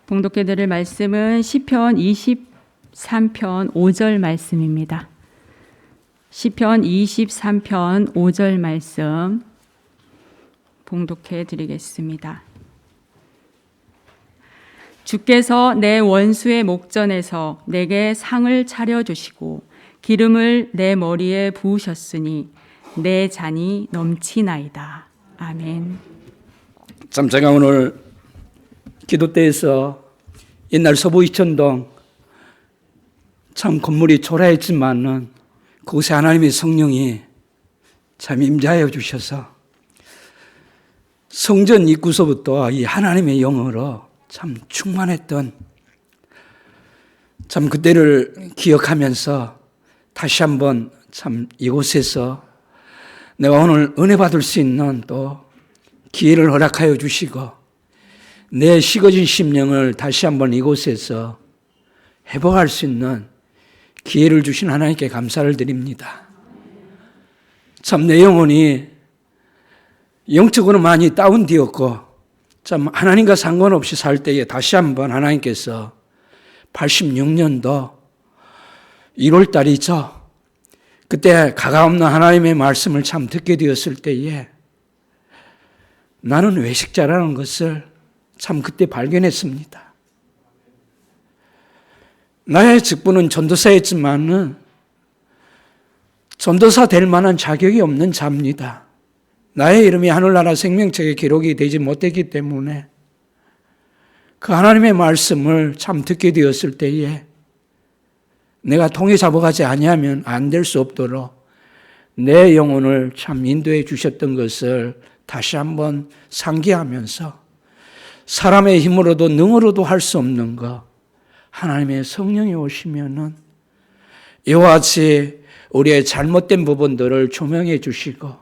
봉독해 드릴 말씀은 시편 23편 5절 말씀입니다. 시편 23편 5절 말씀 봉독해 드리겠습니다. 주께서 내 원수의 목전에서 내게 상을 차려주시고 기름을 내 머리에 부으셨으니 내 잔이 넘치나이다. 아멘. 참 제가 오늘 기도 때에서 옛날 서부 이천동 참 건물이 초라했지만은 그곳에 하나님의 성령이 참 임재하여 주셔서 성전 입구서부터 이 하나님의 영으로 참 충만했던 참 그때를 기억하면서 다시 한번 참 이곳에서 내가 오늘 은혜 받을 수 있는 또 기회를 허락하여 주시고 내 식어진 심령을 다시 한번 이곳에서 회복할 수 있는 기회를 주신 하나님께 감사를 드립니다. 참 내 영혼이 영적으로 많이 다운되었고 참 하나님과 상관없이 살 때에 다시 한번 하나님께서 86년도 1월 달이죠. 그때 가가없는 하나님의 말씀을 참 듣게 되었을 때에 나는 외식자라는 것을 참 그때 발견했습니다. 나의 직분은 전도사였지만은 전도사 될 만한 자격이 없는 자입니다. 나의 이름이 하늘나라 생명책에 기록이 되지 못했기 때문에 그 하나님의 말씀을 참 듣게 되었을 때에 내가 통에 잡아가지 아니하면 안 될 수 없도록 내 영혼을 참 인도해 주셨던 것을 다시 한번 상기하면서 사람의 힘으로도 능으로도 할 수 없는 것 하나님의 성령이 오시면은 이와 같이 우리의 잘못된 부분들을 조명해 주시고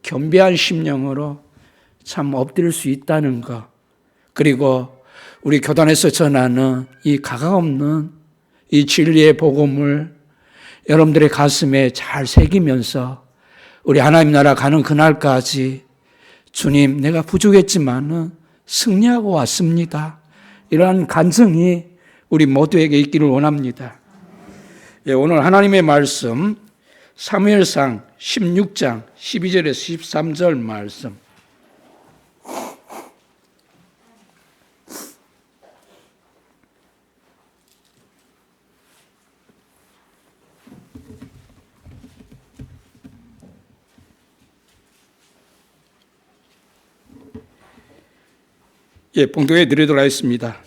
겸비한 심령으로 참 엎드릴 수 있다는 것, 그리고 우리 교단에서 전하는 이 가감없는 이 진리의 복음을 여러분들의 가슴에 잘 새기면서 우리 하나님 나라 가는 그날까지 주님 내가 부족했지만은 승리하고 왔습니다. 이러한 간증이 우리 모두에게 있기를 원합니다. 오늘 하나님의 말씀 사무엘상 16장 12절에서 13절 말씀. 봉독해 드리도록 하겠습니다.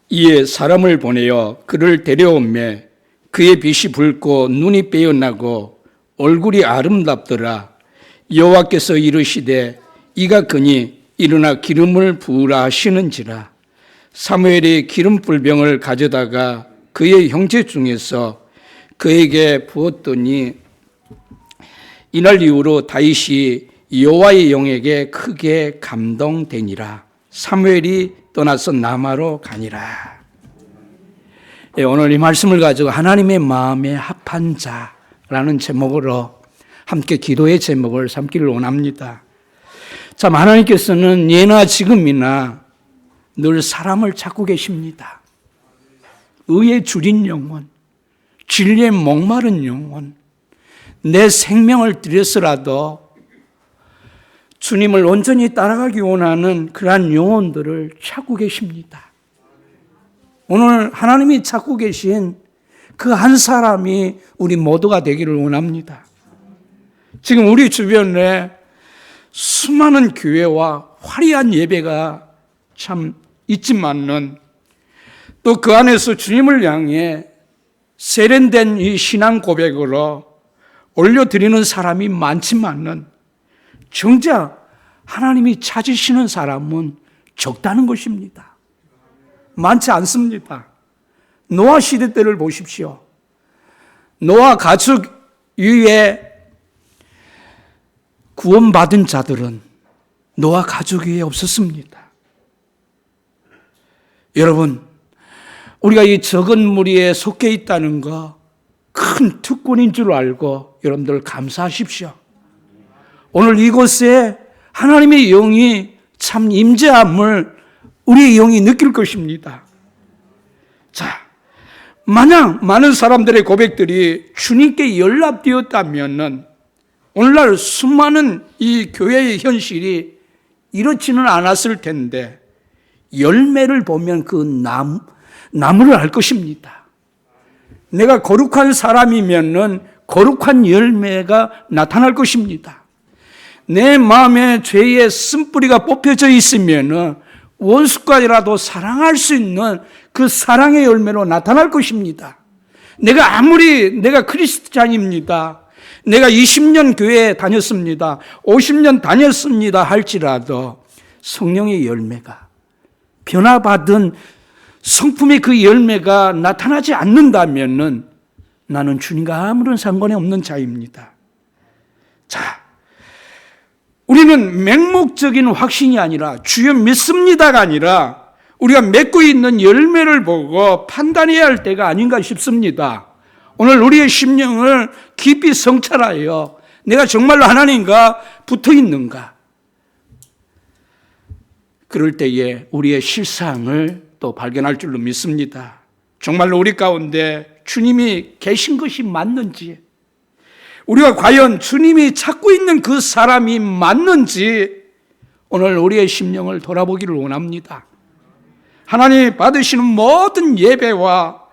이에 사람을 보내어 그를 데려오매 그의 빛이 붉고 눈이 빼어나고 얼굴이 아름답더라. 여호와께서 이르시되 이가 그니 일어나 기름을 부으라 하시는지라. 사무엘이 기름불병을 가져다가 그의 형제 중에서 그에게 부었더니 이날 이후로 다윗이 여호와의 영에게 크게 감동되니라. 사무엘이 떠나서 라마로 가니라. 오늘 이 말씀을 가지고 하나님의 마음에 합한 자라는 제목으로 함께 기도의 제목을 삼기를 원합니다. 참 하나님께서는 예나 지금이나 늘 사람을 찾고 계십니다. 의에 줄인 영혼, 진리에 목마른 영혼, 내 생명을 들여서라도 주님을 온전히 따라가기 원하는 그러한 영혼들을 찾고 계십니다. 오늘 하나님이 찾고 계신 그 한 사람이 우리 모두가 되기를 원합니다. 지금 우리 주변에 수많은 교회와 화려한 예배가 참 있지만은 또 그 안에서 주님을 향해 세련된 이 신앙 고백으로 올려드리는 사람이 많지만은 정작 하나님이 찾으시는 사람은 적다는 것입니다. 많지 않습니다. 노아 시대 때를 보십시오. 노아 가축 위에 구원받은 자들은 노아 가족 위에 없었습니다. 여러분, 우리가 이 적은 무리에 속해 있다는 거 큰 특권인 줄 알고 여러분들 감사하십시오. 오늘 이곳에 하나님의 영이 참 임재함을 우리의 영이 느낄 것입니다. 자, 만약 많은 사람들의 고백들이 주님께 연락되었다면 오늘날 수많은 이 교회의 현실이 이렇지는 않았을 텐데 열매를 보면 그 나무를 알 것입니다. 내가 거룩한 사람이면 거룩한 열매가 나타날 것입니다. 내 마음에 죄의 쓴뿌리가 뽑혀져 있으면 원수까지라도 사랑할 수 있는 그 사랑의 열매로 나타날 것입니다. 내가 크리스찬입니다. 내가 20년 교회에 다녔습니다. 50년 다녔습니다. 할지라도 성령의 열매가 변화받은 성품의 그 열매가 나타나지 않는다면 나는 주님과 아무런 상관이 없는 자입니다. 자, 우리는 맹목적인 확신이 아니라 주여 믿습니다가 아니라 우리가 맺고 있는 열매를 보고 판단해야 할 때가 아닌가 싶습니다. 오늘 우리의 심령을 깊이 성찰하여 내가 정말로 하나님과 붙어 있는가? 그럴 때에 우리의 실상을 또 발견할 줄로 믿습니다. 정말로 우리 가운데 주님이 계신 것이 맞는지, 우리가 과연 주님이 찾고 있는 그 사람이 맞는지 오늘 우리의 심령을 돌아보기를 원합니다. 하나님이 받으시는 모든 예배와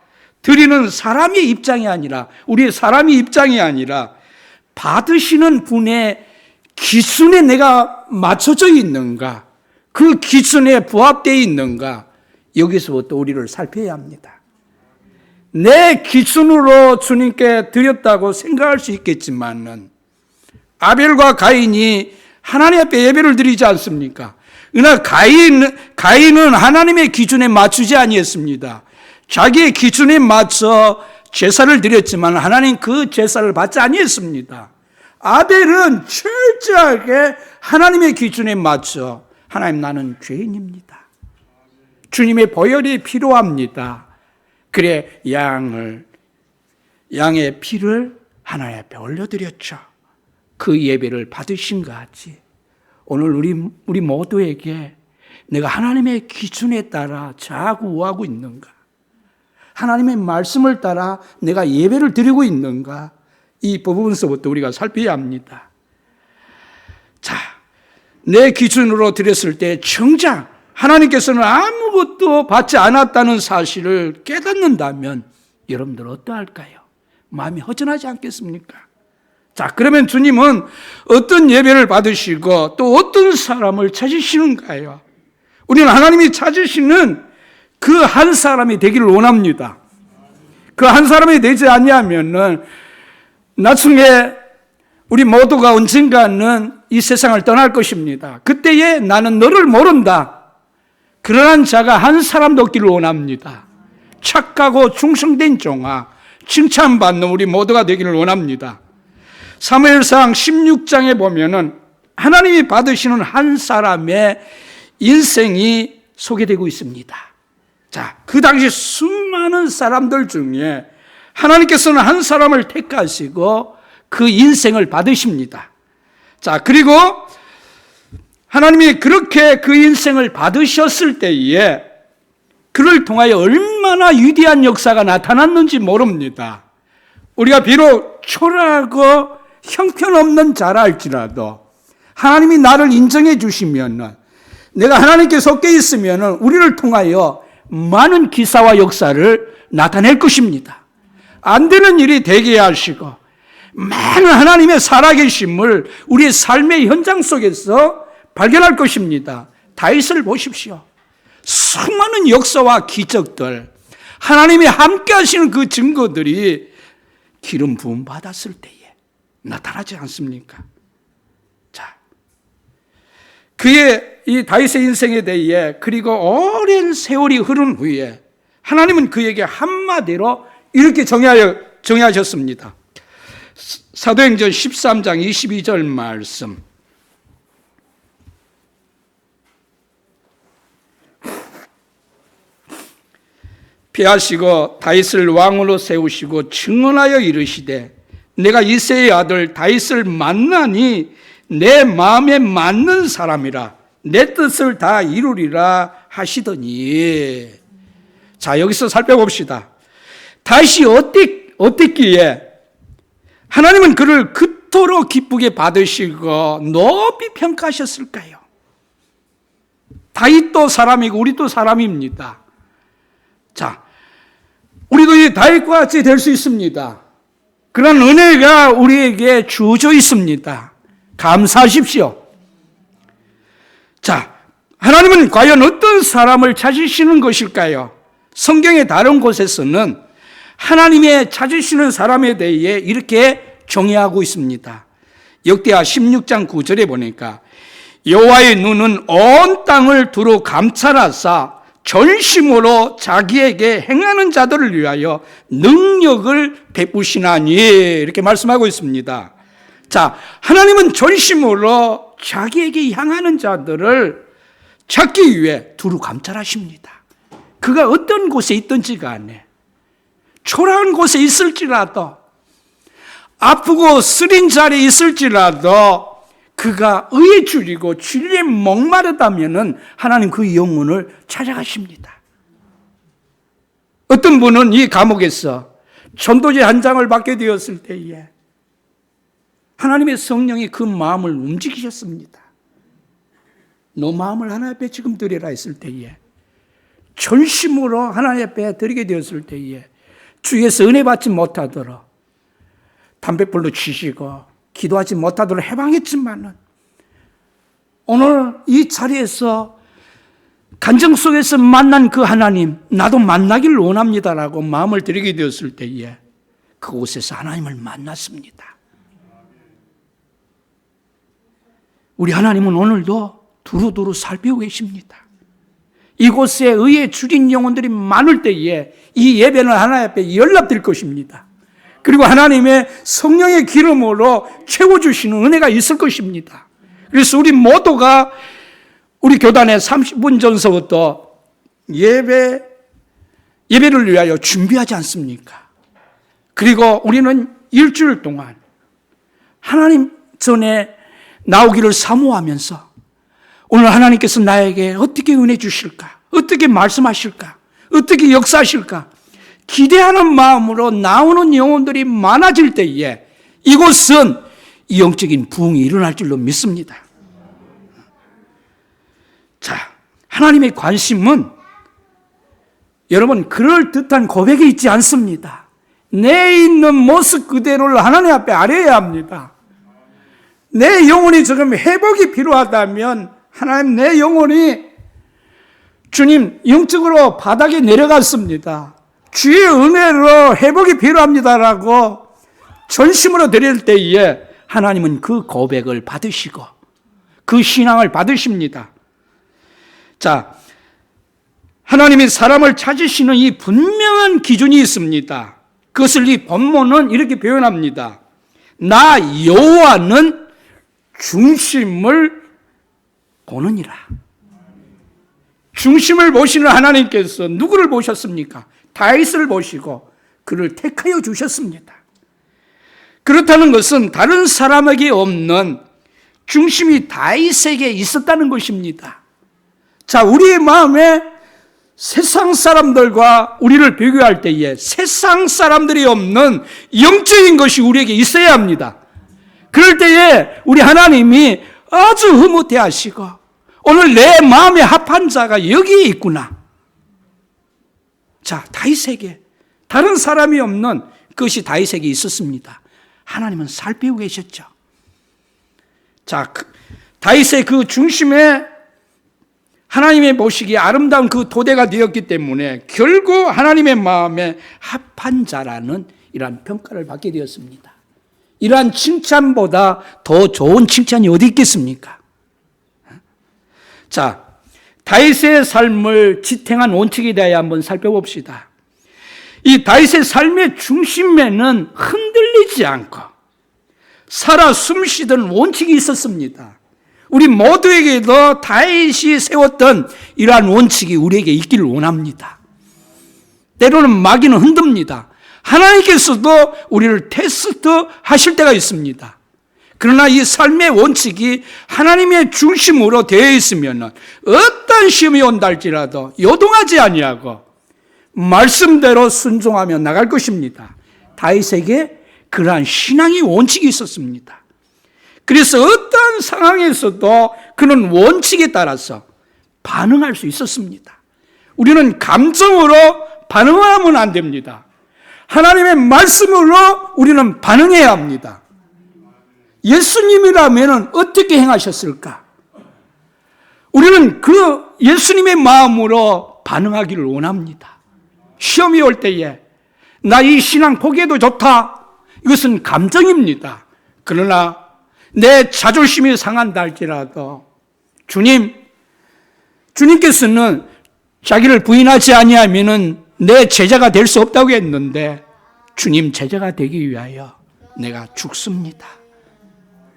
드리는 사람의 입장이 아니라, 우리의 사람의 입장이 아니라 받으시는 분의 기준에 내가 맞춰져 있는가, 그 기준에 부합되어 있는가, 여기서부터 우리를 살펴야 합니다. 내 기준으로 주님께 드렸다고 생각할 수 있겠지만은 아벨과 가인이 하나님 앞에 예배를 드리지 않습니까? 그러나 가인은 하나님의 기준에 맞추지 아니했습니다. 자기의 기준에 맞춰 제사를 드렸지만 하나님 그 제사를 받지 아니했습니다. 아벨은 철저하게 하나님의 기준에 맞춰 하나님, 나는 죄인입니다. 주님의 보혈이 필요합니다. 그래 양의 피를 하나님 앞에 올려드렸죠. 그 예배를 받으신 것 같이 오늘 우리 모두에게 내가 하나님의 기준에 따라 자구하고 있는가, 하나님의 말씀을 따라 내가 예배를 드리고 있는가, 이 부분서부터 우리가 살펴야 합니다. 자, 내 기준으로 드렸을 때 정작 하나님께서는 아무것도 받지 않았다는 사실을 깨닫는다면 여러분들 어떠할까요? 마음이 허전하지 않겠습니까? 자, 그러면 주님은 어떤 예배를 받으시고 또 어떤 사람을 찾으시는가요? 우리는 하나님이 찾으시는 그 한 사람이 되기를 원합니다. 그 한 사람이 되지 않냐면은 나중에 우리 모두가 언젠가는 이 세상을 떠날 것입니다. 그때에 나는 너를 모른다, 그러한 자가 한 사람도 없기를 원합니다. 착하고 충성된 종아, 칭찬받는 우리 모두가 되기를 원합니다. 사무엘상 16장에 보면은 하나님이 받으시는 한 사람의 인생이 소개되고 있습니다. 자, 그 당시 수많은 사람들 중에 하나님께서는 한 사람을 택하시고 그 인생을 받으십니다. 자, 그리고 하나님이 그렇게 그 인생을 받으셨을 때에 그를 통하여 얼마나 위대한 역사가 나타났는지 모릅니다. 우리가 비록 초라하고 형편없는 자라 할지라도 하나님이 나를 인정해 주시면, 내가 하나님께 속해 있으면 우리를 통하여 많은 기사와 역사를 나타낼 것입니다. 안 되는 일이 되게 하시고 많은 하나님의 살아계심을 우리의 삶의 현장 속에서 발견할 것입니다. 다윗을 보십시오. 수많은 역사와 기적들, 하나님이 함께 하시는 그 증거들이 기름 부음 받았을 때에 나타나지 않습니까? 자, 그의 이 다윗의 인생에 대해 그리고 오랜 세월이 흐른 후에 하나님은 그에게 한마디로 이렇게 정의하셨습니다. 사도행전 13장 22절 말씀. 피하시고 다윗을 왕으로 세우시고 증언하여 이르시되 내가 이새의 아들 다윗을 만나니 내 마음에 맞는 사람이라 내 뜻을 다 이루리라 하시더니. 자, 여기서 살펴봅시다. 다윗이 어땠기에 하나님은 그를 그토록 기쁘게 받으시고 높이 평가하셨을까요? 다윗도 사람이고 우리도 사람입니다. 자, 우리도 이 다윗과 같이 될 수 있습니다. 그런 은혜가 우리에게 주어져 있습니다. 감사하십시오. 자, 하나님은 과연 어떤 사람을 찾으시는 것일까요? 성경의 다른 곳에서는 하나님의 찾으시는 사람에 대해 이렇게 정의하고 있습니다. 역대하 16장 9절에 보니까 여호와의 눈은 온 땅을 두루 감찰하사 전심으로 자기에게 행하는 자들을 위하여 능력을 베푸시나니, 이렇게 말씀하고 있습니다. 자, 하나님은 전심으로 자기에게 향하는 자들을 찾기 위해 두루 감찰하십니다. 그가 어떤 곳에 있든지 간에, 초라한 곳에 있을지라도, 아프고 쓰린 자리에 있을지라도 그가 의에 줄이고 진리에 목마르다면은 하나님 그 영혼을 찾아가십니다. 어떤 분은 이 감옥에서 전도제 한 장을 받게 되었을 때에 하나님의 성령이 그 마음을 움직이셨습니다. 너 마음을 하나님 앞에 지금 드리라 했을 때에, 전심으로 하나님 앞에 드리게 되었을 때에 주위에서 은혜 받지 못하도록 담뱃불로 쥐시고 기도하지 못하도록 해방했지만은 오늘 이 자리에서 간정 속에서 만난 그 하나님, 나도 만나길 원합니다라고 마음을 드리게 되었을 때에 그곳에서 하나님을 만났습니다. 우리 하나님은 오늘도 두루두루 살피고 계십니다. 이곳에 의에 줄인 영혼들이 많을 때에 이 예배는 하나님 앞에 연락될 것입니다. 그리고 하나님의 성령의 기름으로 채워주시는 은혜가 있을 것입니다. 그래서 우리 모두가 우리 교단에 30분 전서부터 예배를 위하여 준비하지 않습니까? 그리고 우리는 일주일 동안 하나님 전에 나오기를 사모하면서 오늘 하나님께서 나에게 어떻게 은혜 주실까? 어떻게 말씀하실까? 어떻게 역사하실까? 기대하는 마음으로 나오는 영혼들이 많아질 때에 이곳은 영적인 부흥이 일어날 줄로 믿습니다. 자, 하나님의 관심은 여러분 그럴듯한 고백이 있지 않습니다. 내 있는 모습 그대로를 하나님 앞에 아뢰어야 합니다. 내 영혼이 지금 회복이 필요하다면 하나님, 내 영혼이 주님 영적으로 바닥에 내려갔습니다. 주의 은혜로 회복이 필요합니다라고 전심으로 드릴 때에 하나님은 그 고백을 받으시고 그 신앙을 받으십니다. 자, 하나님이 사람을 찾으시는 이 분명한 기준이 있습니다. 그것을 이 본문은 이렇게 표현합니다. 나 여호와는 중심을 보느니라. 중심을 보시는 하나님께서 누구를 보셨습니까? 다윗을 보시고 그를 택하여 주셨습니다. 그렇다는 것은 다른 사람에게 없는 중심이 다윗에게 있었다는 것입니다. 자, 우리의 마음에 세상 사람들과 우리를 비교할 때에 세상 사람들이 없는 영적인 것이 우리에게 있어야 합니다. 그럴 때에 우리 하나님이 아주 흐뭇해 하시고 오늘 내 마음에 합한 자가 여기에 있구나. 자, 다윗에게 다른 사람이 없는 그것이 다윗에게 있었습니다. 하나님은 살피고 계셨죠. 자, 다윗의 그 중심에 하나님의 보시기에 아름다운 그 토대가 되었기 때문에 결국 하나님의 마음에 합한 자라는 이러한 평가를 받게 되었습니다. 이러한 칭찬보다 더 좋은 칭찬이 어디 있겠습니까? 자, 다윗의 삶을 지탱한 원칙에 대하여 한번 살펴봅시다. 이 다윗의 삶의 중심에는 흔들리지 않고 살아 숨쉬던 원칙이 있었습니다. 우리 모두에게도 다윗이 세웠던 이러한 원칙이 우리에게 있기를 원합니다. 때로는 마귀는 흔듭니다. 하나님께서도 우리를 테스트 하실 때가 있습니다. 그러나 이 삶의 원칙이 하나님의 중심으로 되어 있으면 어떤 시험이 온다 할지라도 요동하지 아니하고 말씀대로 순종하며 나갈 것입니다. 다윗에게 그러한 신앙의 원칙이 있었습니다. 그래서 어떤 상황에서도 그는 원칙에 따라서 반응할 수 있었습니다. 우리는 감정으로 반응하면 안 됩니다. 하나님의 말씀으로 우리는 반응해야 합니다. 예수님이라면 어떻게 행하셨을까? 우리는 그 예수님의 마음으로 반응하기를 원합니다. 시험이 올 때에 나 이 신앙 포기해도 좋다. 이것은 감정입니다. 그러나 내 자존심이 상한다 할지라도 주님께서는 자기를 부인하지 아니하면은 내 제자가 될 수 없다고 했는데 주님 제자가 되기 위하여 내가 죽습니다.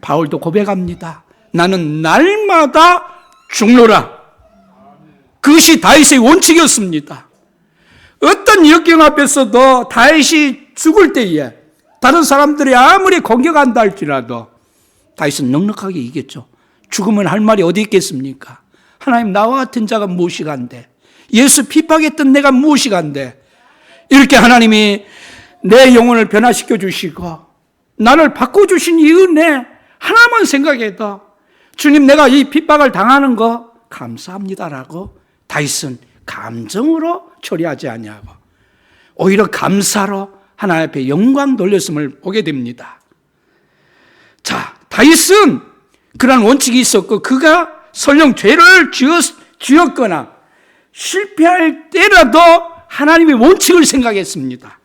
바울도 고백합니다. 나는 날마다 죽노라. 그것이 다윗의 원칙이었습니다. 어떤 역경 앞에서도 다윗이 죽을 때에 다른 사람들이 아무리 공격한다 할지라도 다윗은 넉넉하게 이겼죠. 죽으면 할 말이 어디 있겠습니까? 하나님 나와 같은 자가 무엇이간데, 예수 핍박했던 내가 무엇이간데, 이렇게 하나님이 내 영혼을 변화시켜 주시고 나를 바꿔주신 이 은혜 하나만 생각해도 주님 내가 이 핍박을 당하는 거 감사합니다라고 다윗은 감정으로 처리하지 아니하고 오히려 감사로 하나님 앞에 영광 돌렸음을 보게 됩니다. 자, 다윗은 그런 원칙이 있었고 그가 설령 죄를 지었거나 실패할 때라도 하나님의 원칙을 생각했습니다.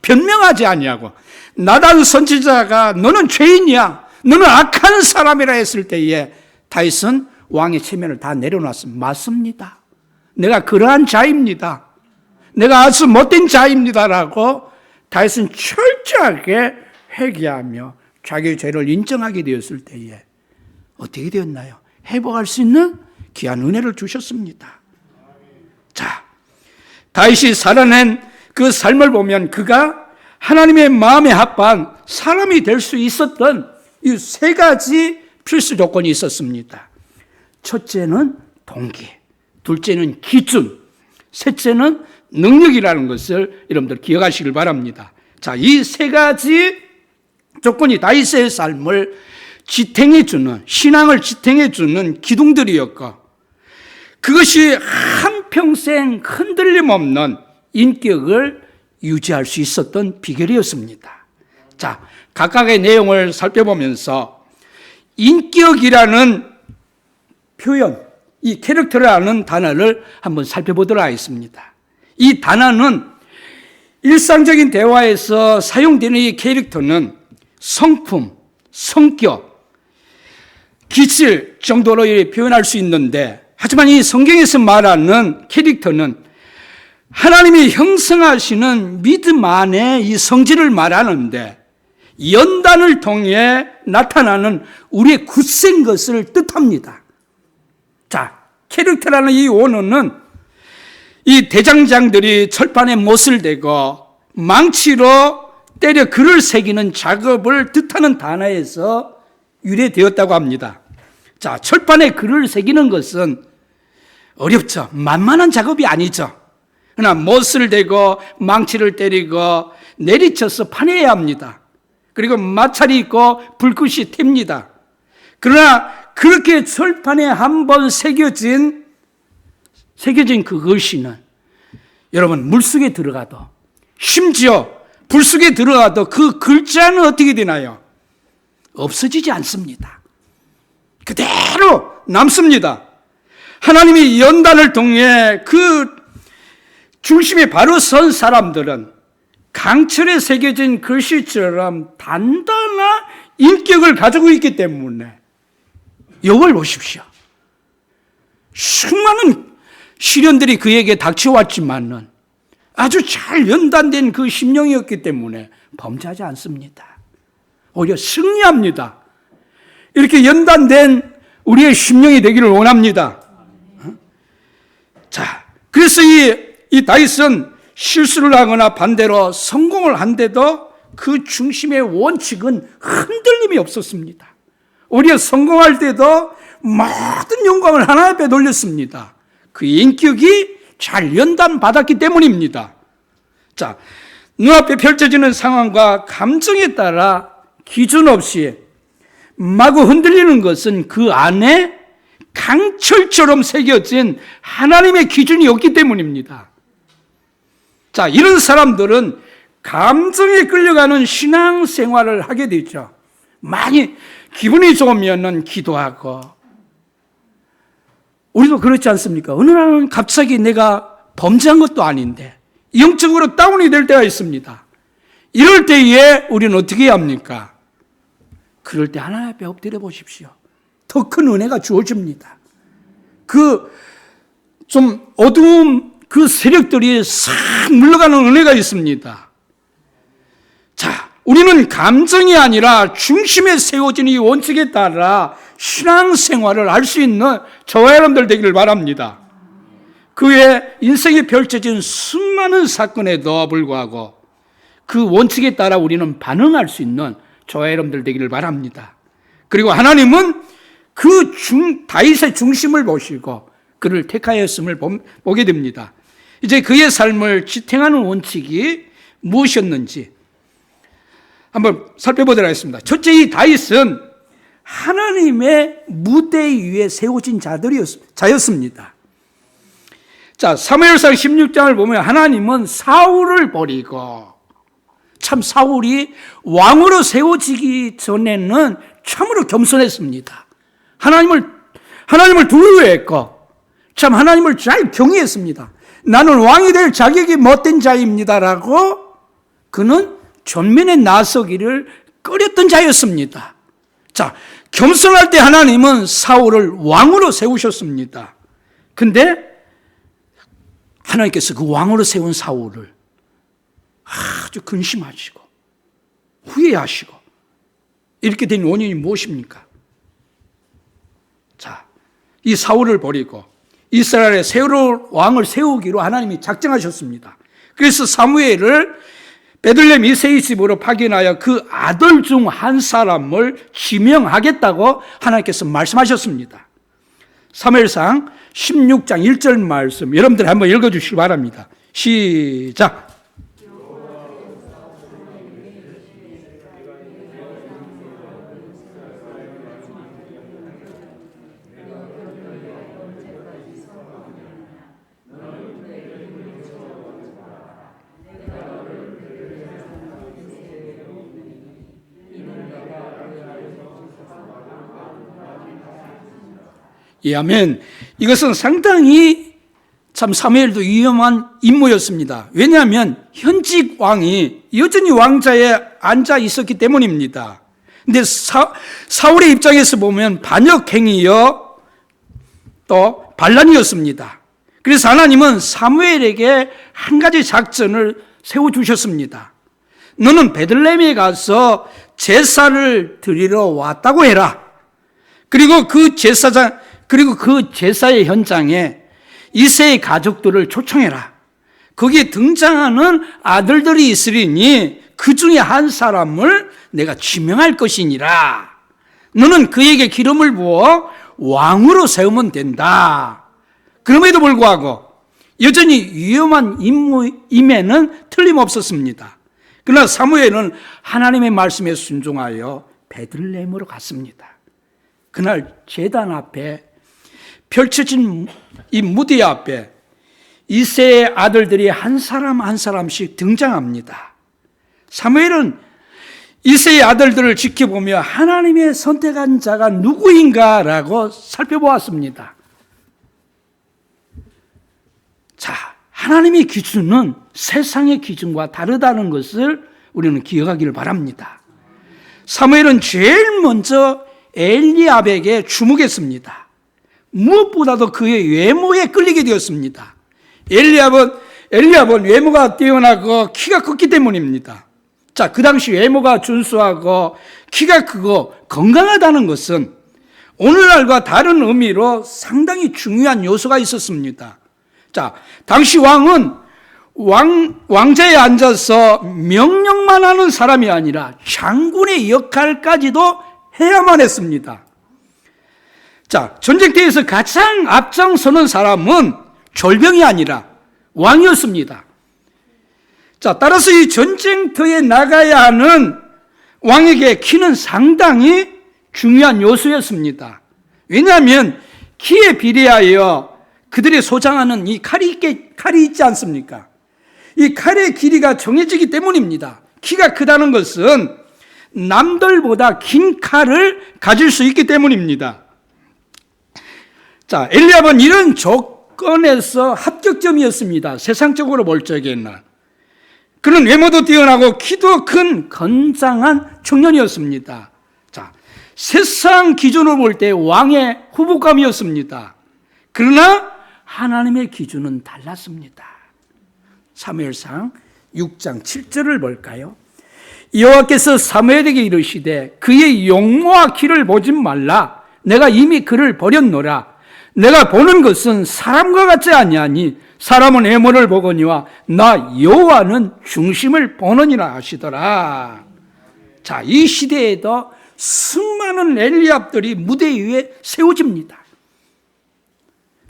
변명하지 아니하고 나단 선지자가 너는 죄인이야, 너는 악한 사람이라 했을 때에 다윗은 왕의 체면을 다 내려놨습니다. 맞습니다. 내가 그러한 자입니다. 내가 아주 못된 자입니다라고 다윗은 철저하게 회개하며 자기의 죄를 인정하게 되었을 때에 어떻게 되었나요? 회복할 수 있는 귀한 은혜를 주셨습니다. 자, 다윗이 살아낸 그 삶을 보면 그가 하나님의 마음에 합한 사람이 될 수 있었던 이 세 가지 필수 조건이 있었습니다. 첫째는 동기, 둘째는 기준, 셋째는 능력이라는 것을 여러분들 기억하시길 바랍니다. 자, 이 세 가지 조건이 다윗의 삶을 지탱해주는, 신앙을 지탱해주는 기둥들이었고 그것이 한평생 흔들림 없는 인격을 유지할 수 있었던 비결이었습니다. 자, 각각의 내용을 살펴보면서 인격이라는 표현, 이 캐릭터라는 단어를 한번 살펴보도록 하겠습니다. 이 단어는 일상적인 대화에서 사용되는 이 캐릭터는 성품, 성격, 기질 정도로 표현할 수 있는데 하지만 이 성경에서 말하는 캐릭터는 하나님이 형성하시는 믿음 안에 이 성질을 말하는데 연단을 통해 나타나는 우리의 굳센 것을 뜻합니다. 자, 캐릭터라는 이 원어는 이 대장장들이 철판에 못을 대고 망치로 때려 글을 새기는 작업을 뜻하는 단어에서 유래되었다고 합니다. 자, 철판에 글을 새기는 것은 어렵죠. 만만한 작업이 아니죠. 그러나 못을 대고 망치를 때리고 내리쳐서 파내야 합니다. 그리고 마찰이 있고 불꽃이 튑니다. 그러나 그렇게 철판에 한번 새겨진 그 글씨는 여러분 물속에 들어가도 심지어 불속에 들어가도 그 글자는 어떻게 되나요? 없어지지 않습니다. 그대로 남습니다. 하나님이 연단을 통해 그 중심에 바로 선 사람들은 강철에 새겨진 글씨처럼 단단한 인격을 가지고 있기 때문에 욥을 보십시오. 수많은 시련들이 그에게 닥쳐왔지만은 아주 잘 연단된 그 심령이었기 때문에 범죄하지 않습니다. 오히려 승리합니다. 이렇게 연단된 우리의 심령이 되기를 원합니다. 자, 그래서 이 다윗은 실수를 하거나 반대로 성공을 한데도 그 중심의 원칙은 흔들림이 없었습니다. 오히려 성공할 때도 모든 영광을 하나님 앞에 돌렸습니다. 그 인격이 잘 연단받았기 때문입니다. 자, 눈앞에 펼쳐지는 상황과 감정에 따라 기준 없이 마구 흔들리는 것은 그 안에 강철처럼 새겨진 하나님의 기준이 없기 때문입니다. 자, 이런 사람들은 감정에 끌려가는 신앙생활을 하게 되죠. 많이 기분이 좋으면 기도하고, 우리도 그렇지 않습니까? 어느 날은 갑자기 내가 범죄한 것도 아닌데 영적으로 다운이 될 때가 있습니다. 이럴 때에 우리는 어떻게 해야 합니까? 그럴 때 하나님 앞에 엎드려 보십시오. 더 큰 은혜가 주어집니다. 그 좀 어두운 그 세력들이 싹 물러가는 은혜가 있습니다. 자, 우리는 감정이 아니라 중심에 세워진 이 원칙에 따라 신앙생활을 할 수 있는 저와 여러분들 되기를 바랍니다. 그 외에 인생에 펼쳐진 수많은 사건에도 불구하고 그 원칙에 따라 우리는 반응할 수 있는 저와 여러분들 되기를 바랍니다. 그리고 하나님은 그 다윗의 중심을 보시고 그를 택하였음을 보게 됩니다. 이제 그의 삶을 지탱하는 원칙이 무엇이었는지 한번 살펴보도록 하겠습니다. 첫째, 이 다윗은 하나님의 무대 위에 세워진 자였습니다. 자, 사무엘상 16장을 보면 하나님은 사울을 버리고, 참 사울이 왕으로 세워지기 전에는 참으로 겸손했습니다. 하나님을 두려워했고, 참 하나님을 잘 경외했습니다. 나는 왕이 될 자격이 못된 자입니다라고 그는 전면에 나서기를 꺼렸던 자였습니다. 자, 겸손할 때 하나님은 사울을 왕으로 세우셨습니다. 근데 하나님께서 그 왕으로 세운 사울을 아주 근심하시고 후회하시고 이렇게 된 원인이 무엇입니까? 자, 이 사울을 버리고 이스라엘의 새로운 왕을 세우기로 하나님이 작정하셨습니다. 그래서 사무엘을 베들레헴 이새의 집으로 파견하여 그 아들 중 한 사람을 지명하겠다고 하나님께서 말씀하셨습니다. 사무엘상 16장 1절 말씀 여러분들 한번 읽어주시기 바랍니다. 시작. 예, 아멘. 이것은 상당히 참 사무엘도 위험한 임무였습니다. 왜냐하면 현직 왕이 여전히 왕자에 앉아 있었기 때문입니다. 근데 사울의 입장에서 보면 반역행위여 또 반란이었습니다. 그래서 하나님은 사무엘에게 한 가지 작전을 세워주셨습니다. 너는 베들레헴에 가서 제사를 드리러 왔다고 해라. 그리고 그 제사의 현장에 이새의 가족들을 초청해라. 거기에 등장하는 아들들이 있으리니 그 중에 한 사람을 내가 지명할 것이니라. 너는 그에게 기름을 부어 왕으로 세우면 된다. 그럼에도 불구하고 여전히 위험한 임무임에는 틀림없었습니다. 그러나 사무엘은 하나님의 말씀에 순종하여 베들레헴으로 갔습니다. 그날 제단 앞에 펼쳐진 이 무대 앞에 이새의 아들들이 한 사람 한 사람씩 등장합니다. 사무엘은 이새의 아들들을 지켜보며 하나님의 선택한 자가 누구인가라고 살펴보았습니다. 자, 하나님의 기준은 세상의 기준과 다르다는 것을 우리는 기억하기를 바랍니다. 사무엘은 제일 먼저 엘리압에게 주목했습니다. 무엇보다도 그의 외모에 끌리게 되었습니다. 엘리압은 외모가 뛰어나고 키가 컸기 때문입니다. 자, 그 당시 외모가 준수하고 키가 크고 건강하다는 것은 오늘날과 다른 의미로 상당히 중요한 요소가 있었습니다. 자, 당시 왕은 왕자에 앉아서 명령만 하는 사람이 아니라 장군의 역할까지도 해야만 했습니다. 자, 전쟁터에서 가장 앞장서는 사람은 졸병이 아니라 왕이었습니다. 자, 따라서 이 전쟁터에 나가야 하는 왕에게 키는 상당히 중요한 요소였습니다. 왜냐하면 키에 비례하여 그들이 소장하는 이 칼이 있지 않습니까? 이 칼의 길이가 정해지기 때문입니다. 키가 크다는 것은 남들보다 긴 칼을 가질 수 있기 때문입니다. 자, 엘리압은 이런 조건에서 합격점이었습니다. 세상적으로 볼 적에는. 그는 외모도 뛰어나고 키도 큰 건장한 청년이었습니다. 자, 세상 기준으로 볼 때 왕의 후보감이었습니다. 그러나 하나님의 기준은 달랐습니다. 사무엘상 6장 7절을 볼까요? 여호와께서 사무엘에게 이르시되 그의 용모와 키를 보지 말라. 내가 이미 그를 버렸노라. 내가 보는 것은 사람과 같지 아니하니 사람은 외모를 보거니와 나 여호와는 중심을 보느니라 하시더라. 자, 이 시대에도 수많은 엘리압들이 무대 위에 세워집니다.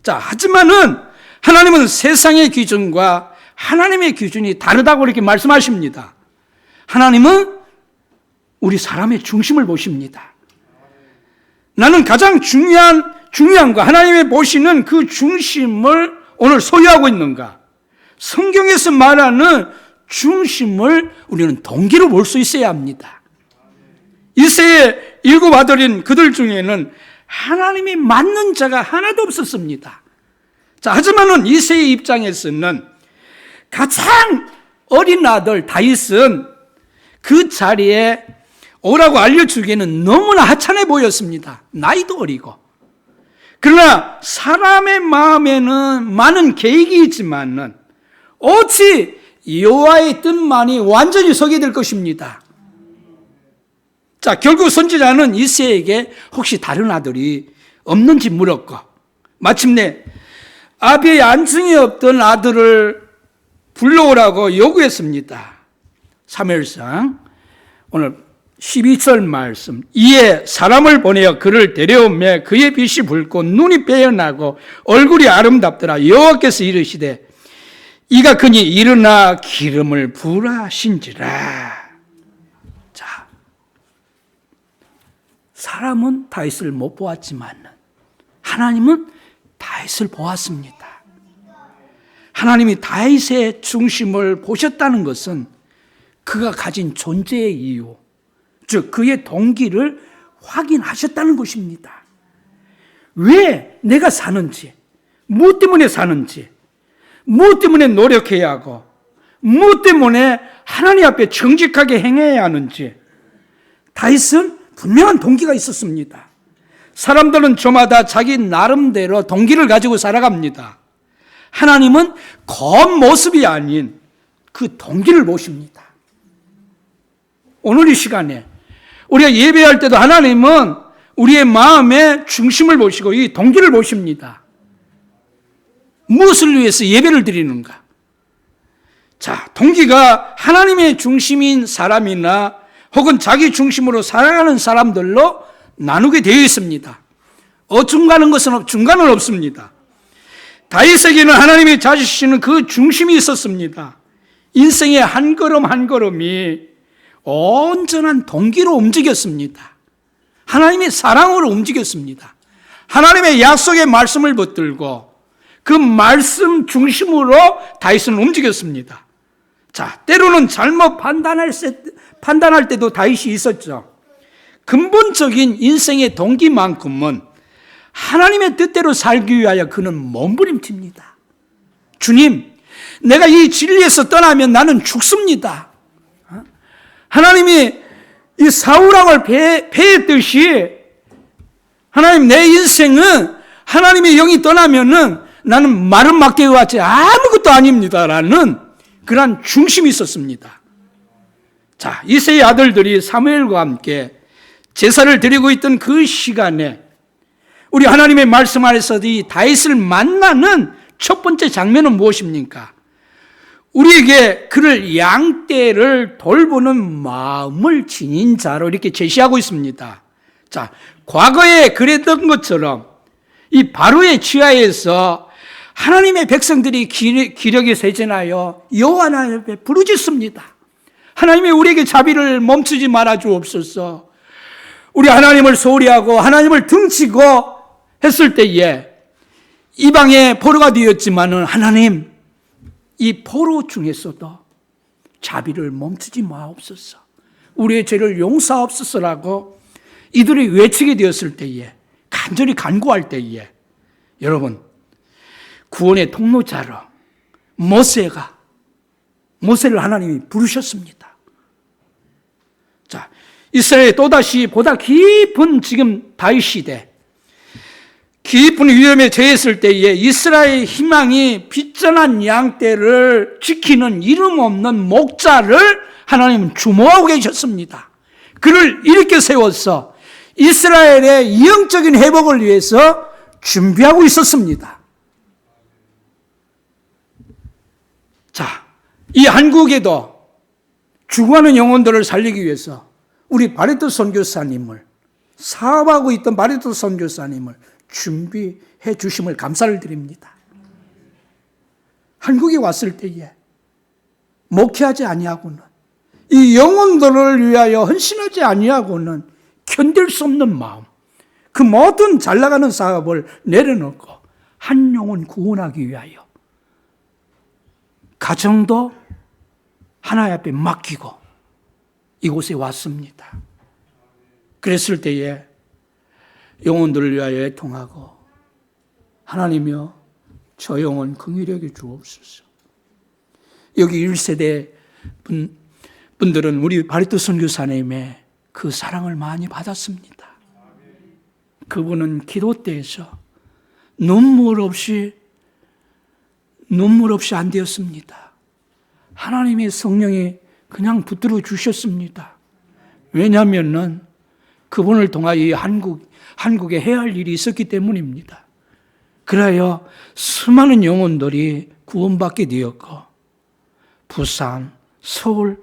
자, 하지만은 하나님은 세상의 기준과 하나님의 기준이 다르다고 이렇게 말씀하십니다. 하나님은 우리 사람의 중심을 보십니다. 나는 가장 중요한 거, 하나님의 보시는 그 중심을 오늘 소유하고 있는가? 성경에서 말하는 중심을 우리는 동기로 볼 수 있어야 합니다. 이새의 7 아들인 그들 중에는 하나님이 맞는 자가 하나도 없었습니다. 자, 하지만은 이새의 입장에서는 가장 어린 아들 다윗은 그 자리에 오라고 알려주기에는 너무나 하찮아 보였습니다. 나이도 어리고. 그러나 사람의 마음에는 많은 계획이 있지만은 오직 여호와의 뜻만이 완전히 서게 될 것입니다. 자, 결국 선지자는 이새에게 혹시 다른 아들이 없는지 물었고, 마침내 아비의 안중에 없던 아들을 불러오라고 요구했습니다. 사무엘상 오늘 12절 말씀. 이에 사람을 보내어 그를 데려오매 그의 빛이 붉고 눈이 빼어나고 얼굴이 아름답더라. 여호와께서 이르시되 이가 그니 일어나 기름을 부으라 하신지라. 자, 사람은 다윗을 못 보았지만 하나님은 다윗을 보았습니다. 하나님이 다윗의 중심을 보셨다는 것은 그가 가진 존재의 이유, 즉 그의 동기를 확인하셨다는 것입니다. 왜 내가 사는지, 무엇 때문에 사는지, 무엇 때문에 노력해야 하고, 무엇 때문에 하나님 앞에 정직하게 행해야 하는지 다윗은 분명한 동기가 있었습니다. 사람들은 저마다 자기 나름대로 동기를 가지고 살아갑니다. 하나님은 겉모습이 아닌 그 동기를 보십니다. 오늘 이 시간에 우리가 예배할 때도 하나님은 우리의 마음의 중심을 보시고 이 동기를 보십니다. 무엇을 위해서 예배를 드리는가? 자, 동기가 하나님의 중심인 사람이나 혹은 자기 중심으로 살아가는 사람들로 나누게 되어 있습니다. 중간은 없습니다. 다윗에게는 하나님이 자주시는 그 중심이 있었습니다. 인생의 한 걸음 한 걸음이 온전한 동기로 움직였습니다. 하나님의 사랑으로 움직였습니다. 하나님의 약속의 말씀을 붙들고 그 말씀 중심으로 다윗은 움직였습니다. 자, 때로는 잘못 판단할 때도 다윗이 있었죠. 근본적인 인생의 동기만큼은 하나님의 뜻대로 살기 위하여 그는 몸부림칩니다. 주님, 내가 이 진리에서 떠나면 나는 죽습니다. 하나님이 이 사울왕을 패했듯이 하나님, 내 인생은 하나님의 영이 떠나면은 나는 마른 막대와 같이 아무것도 아닙니다라는 그러한 중심이 있었습니다. 자, 이새의 아들들이 사무엘과 함께 제사를 드리고 있던 그 시간에 우리 하나님의 말씀 안에서 이 다윗을 만나는 첫 번째 장면은 무엇입니까? 우리에게 그를 양떼를 돌보는 마음을 지닌 자로 이렇게 제시하고 있습니다. 자, 과거에 그랬던 것처럼 이 바로의 지하에서 하나님의 백성들이 기력이 세진하여 여호와 하나님 앞에 부르짖습니다. 하나님이 우리에게 자비를 멈추지 말아 주옵소서. 우리 하나님을 소홀히 하고 하나님을 등지고 했을 때에 이방의 포로가 되었지만은 하나님 이 포로 중에서도 자비를 멈추지 마옵소서. 우리의 죄를 용서하옵소서라고 이들이 외치게 되었을 때에, 간절히 간구할 때에, 여러분 구원의 통로자로 모세를 하나님이 부르셨습니다. 자, 이스라엘에 또다시 보다 깊은 지금 다윗 시대, 깊은 위험에 처했을 때에 이스라엘의 희망이 빗전한 양떼를 지키는 이름 없는 목자를 하나님은 주모하고 계셨습니다. 그를 일으켜 세워서 이스라엘의 영적인 회복을 위해서 준비하고 있었습니다. 자, 이 한국에도 죽어가는 영혼들을 살리기 위해서 우리 바리토 선교사님을, 사업하고 있던 바리토 선교사님을 준비해 주심을 감사를 드립니다. 한국에 왔을 때에 목회하지 아니하고는, 이 영혼들을 위하여 헌신하지 아니하고는 견딜 수 없는 마음, 그 모든 잘 나가는 사업을 내려놓고 한 영혼 구원하기 위하여 가정도 하나님 앞에 맡기고 이곳에 왔습니다. 그랬을 때에 영혼들을 위하여 애통하고, 하나님이여 저 영혼 긍휼히 여겨 주옵소서. 여기 1세대 분들은 우리 바리토 선교사님의 그 사랑을 많이 받았습니다. 그분은 기도 때에서 눈물 없이 안 되었습니다. 하나님의 성령이 그냥 붙들어 주셨습니다. 왜냐하면 그분을 통하여 이 한국에 해야 할 일이 있었기 때문입니다. 그래야 수많은 영혼들이 구원받게 되었고, 부산, 서울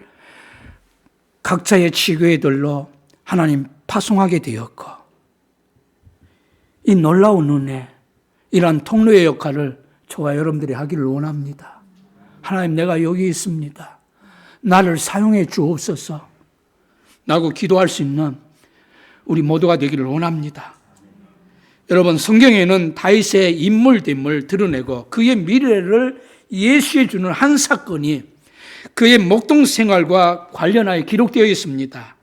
각자의 지교회들로 하나님 파송하게 되었고, 이 놀라운 은혜, 이러한 통로의 역할을 저와 여러분들이 하기를 원합니다. 하나님, 내가 여기 있습니다. 나를 사용해 주옵소서. 라고 기도할 수 있는 우리 모두가 되기를 원합니다. 여러분, 성경에는 다윗의 인물됨을 드러내고 그의 미래를 예시해 주는 한 사건이 그의 목동 생활과 관련하여 기록되어 있습니다.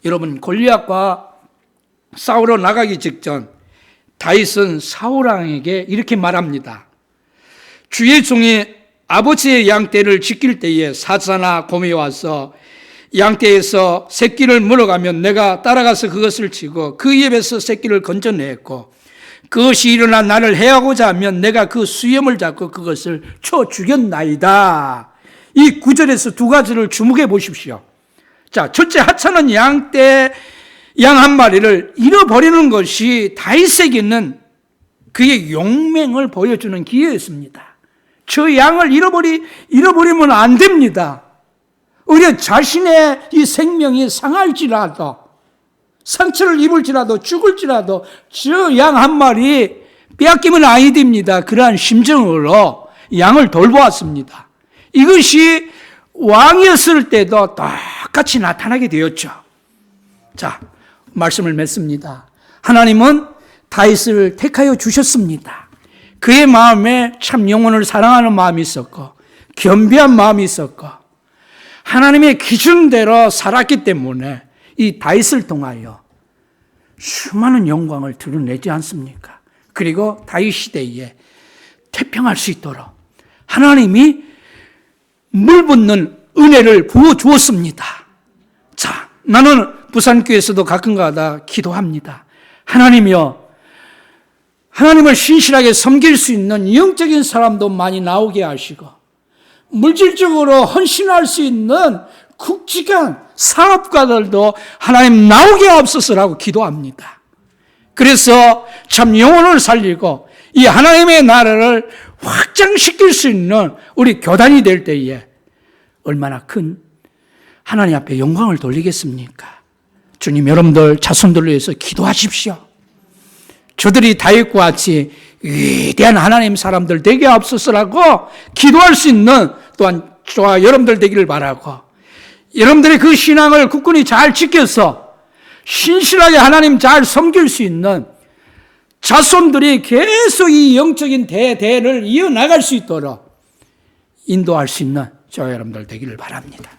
여러분, 골리앗과 싸우러 나가기 직전 다윗은 사울왕에게 이렇게 말합니다. 주의 종이 아버지의 양떼를 지킬 때에 사자나 곰이 와서 양떼에서 새끼를 물어가면 내가 따라가서 그것을 치고 그 입에서 새끼를 건져냈고, 그것이 일어나 나를 해하고자 하면 내가 그 수염을 잡고 그것을 쳐 죽였나이다. 이 구절에서 두 가지를 주목해 보십시오. 자, 첫째, 하찮은 양떼 양 한 마리를 잃어버리는 것이 다윗에게는 그의 용맹을 보여주는 기회였습니다. 저 양을 잃어버리면 안 됩니다. 오히려 자신의 이 생명이 상할지라도, 상처를 입을지라도, 죽을지라도 저 양 한 마리 빼앗기면 아니 됩니다. 그러한 심정으로 양을 돌보았습니다. 이것이 왕이었을 때도 똑같이 나타나게 되었죠. 자, 말씀을 맺습니다. 하나님은 다윗을 택하여 주셨습니다. 그의 마음에 참 영혼을 사랑하는 마음이 있었고, 겸비한 마음이 있었고, 하나님의 기준대로 살았기 때문에 이 다윗을 통하여 수많은 영광을 드러내지 않습니까? 그리고 다윗 시대에 태평할 수 있도록 하나님이 물붓는 은혜를 부어주었습니다. 자, 나는 부산교회에서도 가끔가다 기도합니다. 하나님이여, 하나님을 신실하게 섬길 수 있는 영적인 사람도 많이 나오게 하시고, 물질적으로 헌신할 수 있는 굵직한 사업가들도 하나님 나오게 하옵소서라고 기도합니다. 그래서 참 영혼을 살리고 이 하나님의 나라를 확장시킬 수 있는 우리 교단이 될 때에 얼마나 큰 하나님 앞에 영광을 돌리겠습니까? 주님 여러분들 자손들을 위해서 기도하십시오. 저들이 다윗과 같이 위대한 하나님 사람들 되게 없었으라고 기도할 수 있는 또한 저와 여러분들 되기를 바라고, 여러분들의 그 신앙을 굳건히 잘 지켜서 신실하게 하나님 잘 섬길 수 있는 자손들이 계속 이 영적인 대를 이어나갈 수 있도록 인도할 수 있는 저와 여러분들 되기를 바랍니다.